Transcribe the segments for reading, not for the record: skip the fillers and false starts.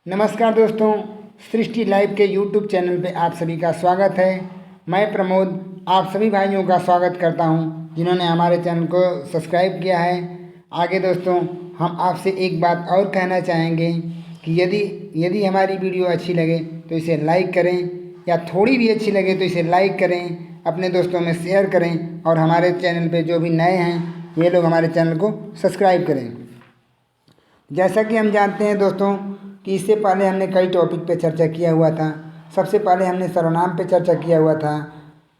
नमस्कार दोस्तों, सृष्टि लाइव के यूट्यूब चैनल पे आप सभी का स्वागत है। मैं प्रमोद आप सभी भाइयों का स्वागत करता हूं जिन्होंने हमारे चैनल को सब्सक्राइब किया है। आगे दोस्तों, हम आपसे एक बात और कहना चाहेंगे कि यदि हमारी वीडियो अच्छी लगे तो इसे लाइक करें, या थोड़ी भी अच्छी लगे तो इसे लाइक करें, अपने दोस्तों में शेयर करें, और हमारे चैनल पर जो भी नए हैं ये लोग हमारे चैनल को सब्सक्राइब करें। जैसा कि हम जानते हैं दोस्तों कि इससे पहले हमने कई टॉपिक पे चर्चा किया हुआ था। सबसे पहले हमने सर्वनाम पे चर्चा किया हुआ था,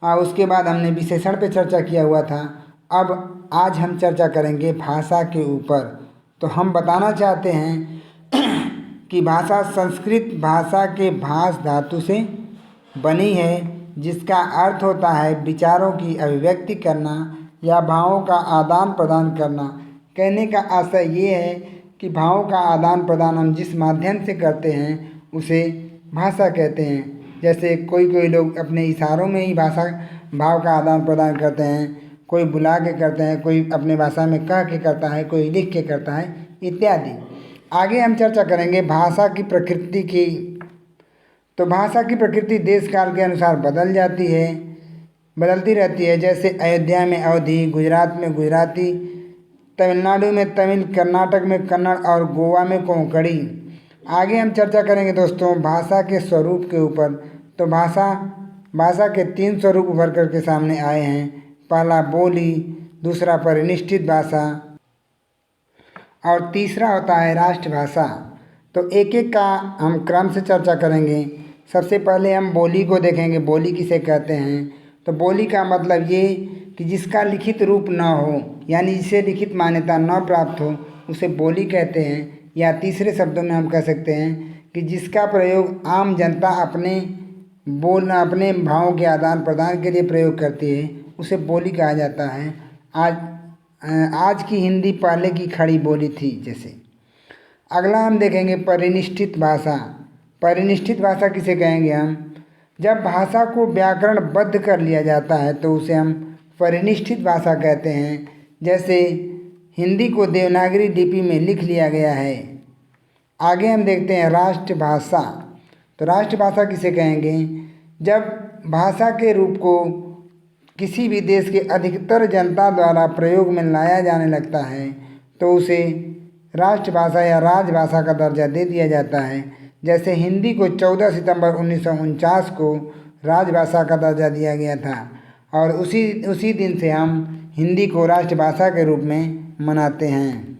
और उसके बाद हमने विशेषण पे चर्चा किया हुआ था। अब आज हम चर्चा करेंगे भाषा के ऊपर। तो हम बताना चाहते हैं कि भाषा संस्कृत भाषा के भाष धातु से बनी है, जिसका अर्थ होता है विचारों की अभिव्यक्ति करना या भावों का आदान प्रदान करना। कहने का आशय ये है कि भावों का आदान प्रदान हम जिस माध्यम से करते हैं उसे भाषा कहते हैं। जैसे कोई लोग अपने इशारों में ही भाव का आदान प्रदान करते हैं, कोई बुला के करते हैं, कोई अपने भाषा में कह के करता है, कोई लिख के करता है, इत्यादि। आगे हम चर्चा करेंगे भाषा की प्रकृति की। तो भाषा की प्रकृति देश काल के अनुसार बदलती रहती है। जैसे अयोध्या में अवधी, गुजरात में गुजराती, तमिलनाडु में तमिल, कर्नाटक में कन्नड़ और गोवा में कोंकणी। आगे हम चर्चा करेंगे दोस्तों भाषा के स्वरूप के ऊपर। तो भाषा के 3 स्वरूप उभर कर के सामने आए हैं। पहला बोली, दूसरा परिनिष्ठित भाषा, और तीसरा होता है राष्ट्रभाषा। तो एक एक का हम क्रम से चर्चा करेंगे। सबसे पहले हम बोली को देखेंगे। बोली किसे कहते हैं? तो बोली का मतलब ये कि जिसका लिखित रूप न हो, यानी जिसे लिखित मान्यता न प्राप्त हो, उसे बोली कहते हैं। या तीसरे शब्दों में हम कह सकते हैं कि जिसका प्रयोग आम जनता अपने भावों के आदान प्रदान के लिए प्रयोग करती है, उसे बोली कहा जाता है। आज की हिंदी पहले की खड़ी बोली थी जैसे। अगला हम देखेंगे परिनिष्ठित भाषा। परिनिष्ठित भाषा किसे कहेंगे हम? जब भाषा को व्याकरणबद्ध कर लिया जाता है तो उसे हम परिनिष्ठित भाषा कहते हैं। जैसे हिंदी को देवनागरी लिपि में लिख लिया गया है। आगे हम देखते हैं राष्ट्रभाषा। तो राष्ट्रभाषा किसे कहेंगे? जब भाषा के रूप को किसी भी देश के अधिकतर जनता द्वारा प्रयोग में लाया जाने लगता है तो उसे राष्ट्रभाषा या राजभाषा का दर्जा दे दिया जाता है। जैसे हिंदी को 14 सितंबर 1949 को राजभाषा का दर्जा दिया गया था, और उसी दिन से हम हिंदी को राष्ट्रभाषा के रूप में मनाते हैं।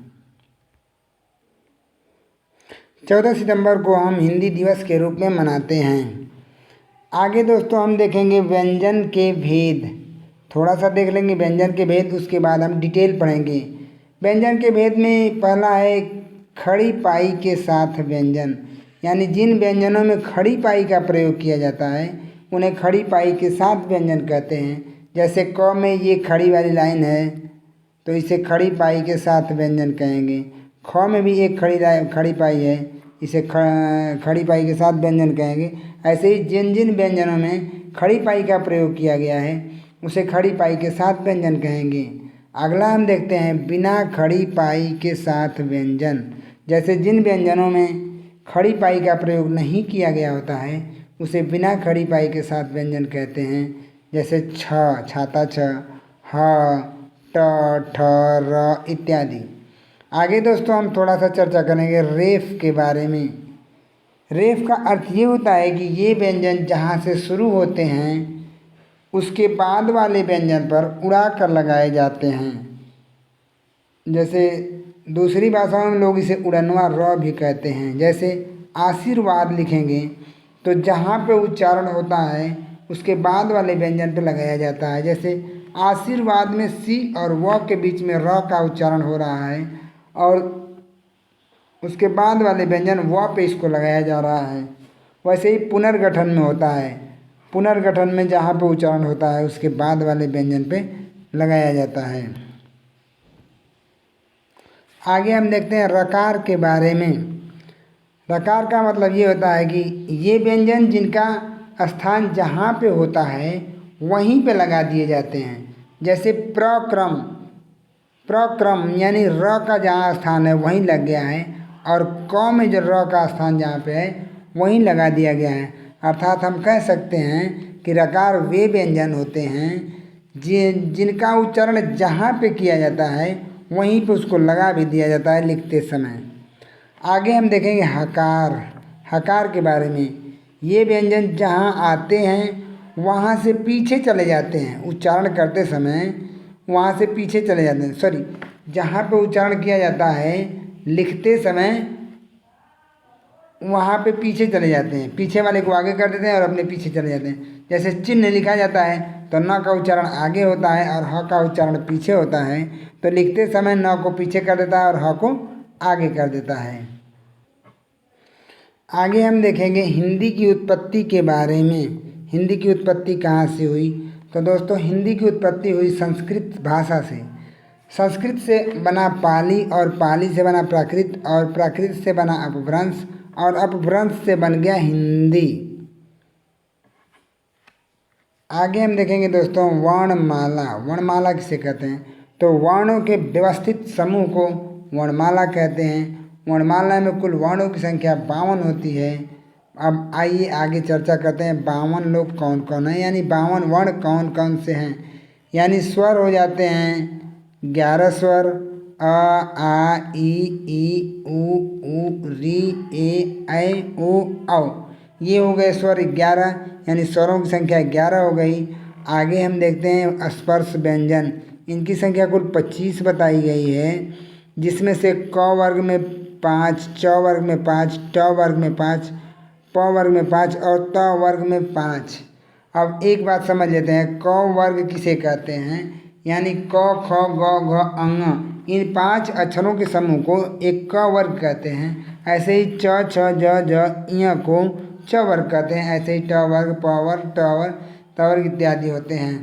14 सितंबर को हम हिंदी दिवस के रूप में मनाते हैं। आगे दोस्तों हम देखेंगे व्यंजन के भेद। थोड़ा सा देख लेंगे व्यंजन के भेद, उसके बाद हम डिटेल पढ़ेंगे। व्यंजन के भेद में पहला है खड़ी पाई के साथ व्यंजन, यानी जिन व्यंजनों में खड़ी पाई का प्रयोग किया जाता है उन्हें खड़ी पाई के साथ व्यंजन कहते हैं। जैसे क में ये खड़ी वाली लाइन है तो इसे खड़ी पाई के साथ व्यंजन कहेंगे। ख में भी एक खड़ी पाई है, इसे खड़ी पाई के साथ व्यंजन कहेंगे। ऐसे ही जिन जिन व्यंजनों में खड़ी पाई का प्रयोग किया गया है उसे खड़ी पाई के साथ व्यंजन कहेंगे। अगला हम देखते हैं बिना खड़ी पाई के साथ व्यंजन। जैसे जिन व्यंजनों में खड़ी पाई का प्रयोग नहीं किया गया होता है उसे बिना खड़ी पाई के साथ व्यंजन कहते हैं। जैसे छ, छाता छ, ह, ट, ठ, र इत्यादि। आगे दोस्तों हम थोड़ा सा चर्चा करेंगे रेफ के बारे में। रेफ का अर्थ ये होता है कि ये व्यंजन जहाँ से शुरू होते हैं उसके बाद वाले व्यंजन पर उड़ा कर लगाए जाते हैं। जैसे दूसरी भाषाओं में लोग इसे उड़नवा र भी कहते हैं। जैसे आशीर्वाद लिखेंगे तो जहाँ पे उच्चारण होता है उसके बाद वाले व्यंजन पे लगाया जाता है। जैसे आशीर्वाद में सी और व के बीच में र का उच्चारण हो रहा है और उसके बाद वाले व्यंजन व पे इसको लगाया जा रहा है। वैसे ही पुनर्गठन में होता है। पुनर्गठन में जहाँ पे उच्चारण होता है उसके बाद वाले व्यंजन पे लगाया जाता है। आगे हम देखते हैं रकार के बारे में। रकार का मतलब ये होता है कि ये व्यंजन जिनका स्थान जहाँ पे होता है वहीं पे लगा दिए जाते हैं। जैसे प्रक्रम, प्रक्रम यानी र का जहाँ स्थान है वहीं लग गया है, और क में जो र का स्थान जहाँ पे है वहीं लगा दिया गया है। अर्थात हम कह सकते हैं कि रकार वे व्यंजन होते हैं जिनका उच्चारण जहाँ पे किया जाता है वहीं पे उसको लगा भी दिया जाता है लिखते समय। आगे हम देखेंगे हकार। हकार के बारे में, ये व्यंजन जहाँ आते हैं वहाँ से पीछे चले जाते हैं उच्चारण करते समय, वहाँ से पीछे चले जाते हैं। सॉरी, जहाँ पे उच्चारण किया जाता है लिखते समय वहाँ पे पीछे चले जाते हैं, पीछे वाले को आगे कर देते हैं और अपने पीछे चले जाते हैं। जैसे चिन्ह लिखा जाता है तो न का उच्चारण आगे होता है और ह का उच्चारण पीछे होता है, तो लिखते समय न को पीछे कर देता है और ह को आगे कर देता है। आगे हम देखेंगे हिंदी की उत्पत्ति के बारे में। हिंदी की उत्पत्ति कहाँ से हुई? तो दोस्तों हिंदी की उत्पत्ति हुई संस्कृत भाषा से। संस्कृत से बना पाली और पाली से बना प्राकृत और प्राकृत से बना अपभ्रंश और अपभ्रंश से बन गया हिंदी। आगे हम देखेंगे दोस्तों वर्णमाला। वर्णमाला किसे कहते हैं? तो वर्णों के व्यवस्थित समूह को वर्णमाला कहते हैं। वर्णमाला में कुल वर्णों की संख्या 52 होती है। अब आइए आगे चर्चा करते हैं 52 लोग कौन कौन हैं, यानी 52 वर्ण कौन कौन से हैं। यानी स्वर हो जाते हैं 11 स्वर, अ आ ई उ री ए ऐ ओ औ। ये हो गए स्वर 11, यानी स्वरों की संख्या 11 हो गई। आगे हम देखते हैं स्पर्श व्यंजन। इनकी संख्या कुल 25 बताई गई है, जिसमें से क वर्ग में 5, च वर्ग में 5, ट वर्ग में 5, प वर्ग में 5 और त वर्ग में 5। अब एक बात समझ लेते हैं, क वर्ग किसे कहते हैं? यानी क ख ग घ अंग, इन 5 अक्षरों के समूह को एक क वर्ग कहते हैं। ऐसे ही च छ ज झ ञ को च वर्ग कहते हैं। ऐसे ही ट वर्ग, प वर्ग, ट वर्ग, त वर्ग इत्यादि होते हैं।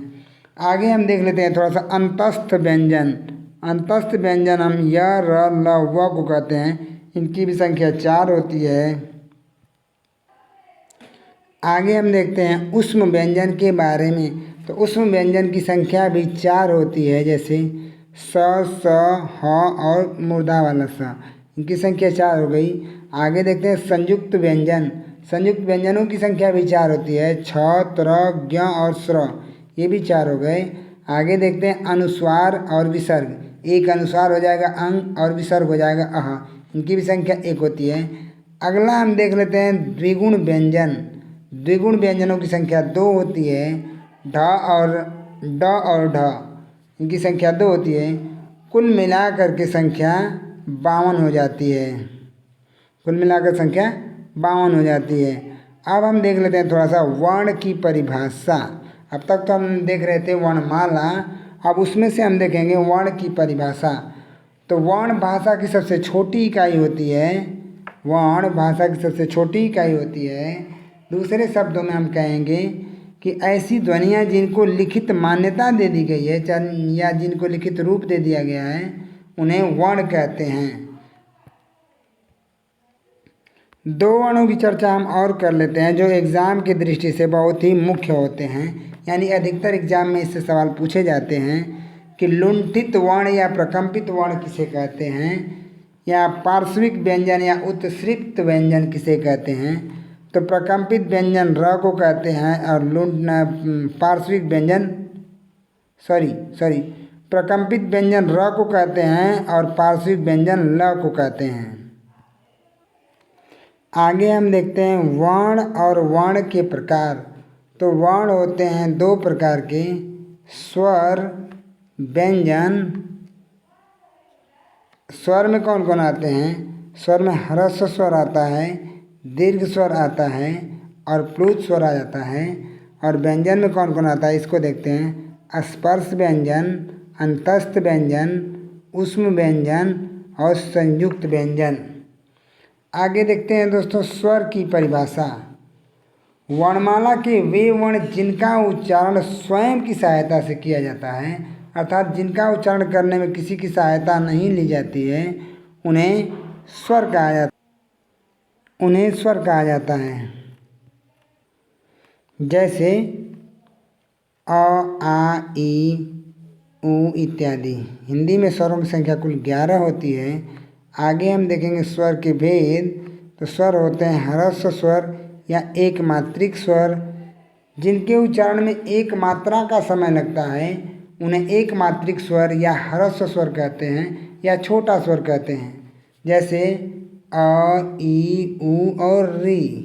आगे हम देख लेते हैं थोड़ा सा अंतस्थ व्यंजन। अंतस्थ व्यंजन हम य र ल व को कहते हैं। इनकी भी संख्या 4 होती है। आगे हम देखते हैं उष्म व्यंजन के बारे में। तो उष्म व्यंजन की संख्या भी 4 होती है, जैसे स, ह और मूर्धा वाला स, इनकी संख्या 4 हो गई। आगे देखते हैं संयुक्त व्यंजन। संयुक्त व्यंजनों की संख्या भी 4 होती है, छ, त्र, ज्ञ और स्र, ये भी 4 हो गए। आगे देखते हैं अनुस्वार और विसर्ग। एक अनुस्वार हो जाएगा अंग और विसर्ग हो जाएगा अह, इनकी भी संख्या 1 होती है। अगला हम देख लेते हैं द्विगुण व्यंजन। द्विगुण व्यंजनों की संख्या 2 होती है, ढ और ड और ढ, इनकी संख्या 2 होती है। कुल मिलाकर के संख्या 52 हो जाती है। कुल मिलाकर संख्या 52 हो जाती है। अब हम देख लेते हैं थोड़ा सा वर्ण की परिभाषा। अब तक तो हम देख रहे थे वर्णमाला, अब उसमें से हम देखेंगे वर्ण की परिभाषा। तो वर्ण भाषा की सबसे छोटी इकाई होती है। वर्ण भाषा की सबसे छोटी इकाई होती है। दूसरे शब्दों में हम कहेंगे कि ऐसी ध्वनियाँ जिनको लिखित मान्यता दे दी गई है या जिनको लिखित रूप दे दिया गया है, उन्हें वर्ण कहते हैं। 2 वर्णों की चर्चा हम और कर लेते हैं, जो एग्ज़ाम की दृष्टि से बहुत ही मुख्य होते हैं, यानी अधिकतर एग्जाम में इससे सवाल पूछे जाते हैं कि लुंठित वर्ण या प्रकम्पित वर्ण किसे कहते हैं, या पार्श्विक व्यंजन या उत्सृप्त व्यंजन किसे कहते हैं। तो प्रकम्पित व्यंजन र को कहते हैं और पार्श्विक व्यंजन प्रकम्पित व्यंजन र को कहते हैं और पार्श्विक व्यंजन ल को कहते हैं। आगे हम देखते हैं वर्ण और वर्ण के प्रकार। तो वर्ण होते हैं 2 प्रकार के, स्वर, व्यंजन। स्वर में कौन कौन आते हैं? स्वर में ह्रस्व स्वर आता है, दीर्घ स्वर आता है और प्लुत स्वर आ जाता है। और व्यंजन में कौन कौन आता है इसको देखते हैं, स्पर्श व्यंजन, अंतस्थ व्यंजन, उष्म व्यंजन और संयुक्त व्यंजन। आगे देखते हैं दोस्तों स्वर की परिभाषा। वर्णमाला के वे वर्ण जिनका उच्चारण स्वयं की सहायता से किया जाता है, अर्थात जिनका उच्चारण करने में किसी की सहायता नहीं ली जाती है, उन्हें स्वर कहा जाता है। जैसे अ, आ, ई, उ इत्यादि। हिंदी में स्वरों की संख्या कुल 11 होती है। आगे हम देखेंगे स्वर के भेद। तो स्वर होते हैं ह्रस्व स्वर या एक मात्रिक स्वर, जिनके उच्चारण में एक मात्रा का समय लगता है उन्हें एक मात्रिक स्वर या ह्रस्व स्वर कहते हैं या छोटा स्वर कहते हैं। जैसे अ, ई, उ और री।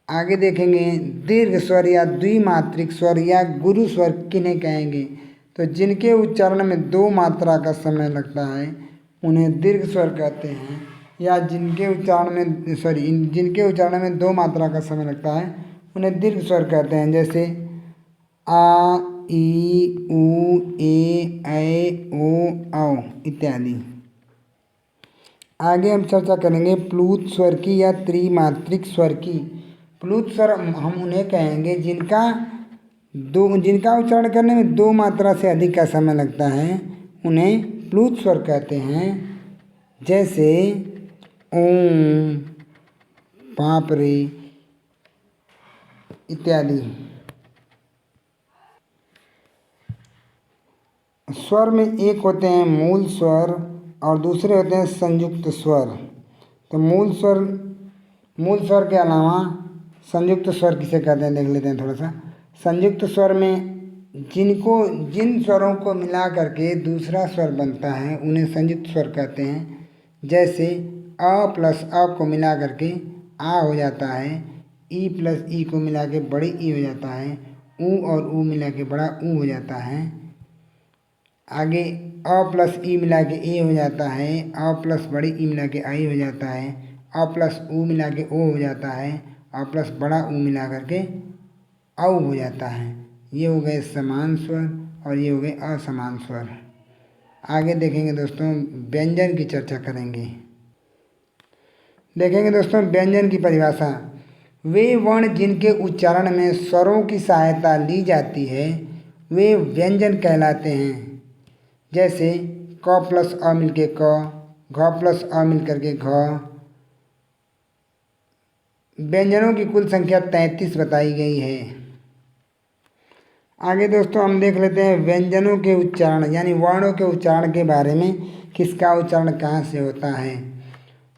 आगे देखेंगे दीर्घ स्वर या द्विमात्रिक स्वर या गुरु स्वर किन्हें कहेंगे। तो जिनके उच्चारण में दो मात्रा का समय लगता है उन्हें दीर्घ स्वर कहते हैं, या जिनके उच्चारण में दो मात्रा का समय लगता है उन्हें दीर्घ स्वर कहते हैं। जैसे आ, ई, उ, ए, ऐ, ओ, औ इत्यादि। आगे हम चर्चा करेंगे प्लुत स्वर की या त्रिमात्रिक स्वर की। प्लुत स्वर हम उन्हें कहेंगे जिनका उच्चारण करने में दो मात्रा से अधिक का समय लगता है, उन्हें प्लुत स्वर कहते हैं। जैसे ओम, बाप रे इत्यादि। स्वर में एक होते हैं मूल स्वर और दूसरे होते हैं संयुक्त स्वर। तो मूल स्वर के अलावा संयुक्त स्वर किसे कहते हैं देख लेते हैं थोड़ा सा। संयुक्त स्वर में जिन स्वरों को मिला करके दूसरा स्वर बनता है उन्हें संयुक्त स्वर कहते हैं। जैसे अ प्लस अ को मिला करके आ हो जाता है, ई प्लस ई को मिला के बड़ी ई हो जाता है, ऊ और ऊ मिला के बड़ा ऊ हो जाता है। आगे अ प्लस ई मिला के ए हो जाता है, अ प्लस बड़ी ई मिला के आई हो जाता है, अ प्लस ऊ मिला के ओ हो जाता है, अ प्लस बड़ा ऊ मिला करके औ हो जाता है। ये हो गए समान स्वर और ये हो गए असमान स्वर। आगे देखेंगे दोस्तों व्यंजन की चर्चा करेंगे। देखेंगे दोस्तों व्यंजन की परिभाषा। वे वर्ण जिनके उच्चारण में स्वरों की सहायता ली जाती है वे व्यंजन कहलाते हैं। जैसे क प्लस अ मिल के क, घ प्लस अ मिल करके घ। व्यंजनों की कुल संख्या 33 बताई गई है। आगे दोस्तों हम देख लेते हैं व्यंजनों के उच्चारण यानी वर्णों के उच्चारण के बारे में, किसका उच्चारण कहाँ से होता है।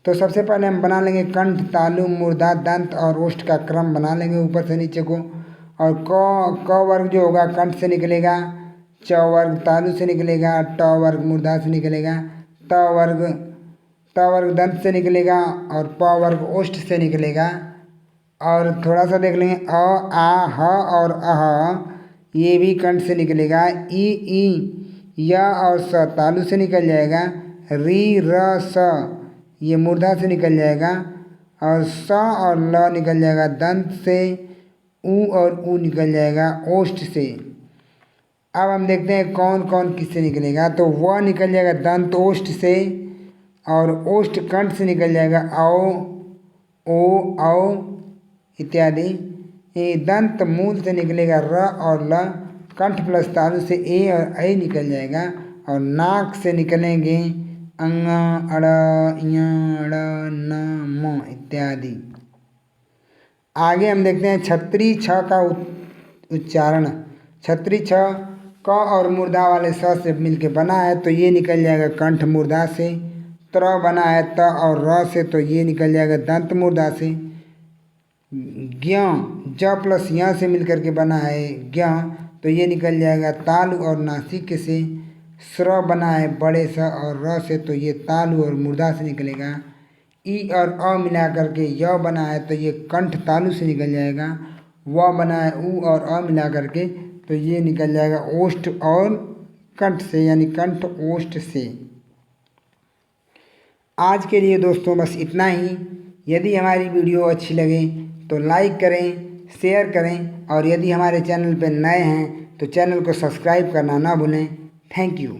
तो सबसे पहले हम बना लेंगे कंठ, तालु, मूर्धा, दंत और ओष्ठ का क्रम बना लेंगे ऊपर से नीचे को। और क वर्ग जो होगा कंठ से निकलेगा, च वर्ग तालु से निकलेगा, ट वर्ग मूर्धा से निकलेगा, त वर्ग दंत से निकलेगा और प वर्ग ओष्ठ से निकलेगा। और थोड़ा सा देख लेंगे अ, आ, ह और अह ये भी कंठ से निकलेगा। ई, य और स तालु से निकल जाएगा। री, र, स ये मूर्धा से निकल जाएगा और स और ल निकल जाएगा दंत से। ऊ और ऊ निकल जाएगा ओष्ठ से। अब हम देखते हैं कौन कौन किससे निकलेगा। तो व निकल जाएगा दंत ओष्ठ से और ओष्ठ कंठ से निकल जाएगा औ, ओ, औ इत्यादि। ये दंत मूल से निकलेगा र और ल, कंठ प्लस तालु से ए और ऐ निकल जाएगा और नाक से निकलेंगे अंग, अड़, य, ड़, न, म इत्यादि। आगे हम देखते हैं छत्री छ का उच्चारण। छत्री छ क और मूर्धा वाले स से मिलके बना है तो ये निकल जाएगा कंठ मूर्धा से। त्र बना है त और र से तो ये निकल जाएगा दंत मूर्धा से। ज्ञ ज प्लस य से मिलकर के बना है ज्ञ तो ये निकल जाएगा तालु और नासिक से। स्र बना है बड़े स और र से तो ये तालु और मूर्धा से निकलेगा। ई और अ मिला करके य बना है तो ये कंठ तालु से निकल जाएगा। व बना है ऊ और अ मिला करके तो ये निकल जाएगा ओष्ठ और कंठ से यानी कंठ ओष्ठ से। आज के लिए दोस्तों बस इतना ही। यदि हमारी वीडियो अच्छी लगे तो लाइक करें, शेयर करें और यदि हमारे चैनल पर नए हैं तो चैनल को सब्सक्राइब करना ना भूलें। Thank you.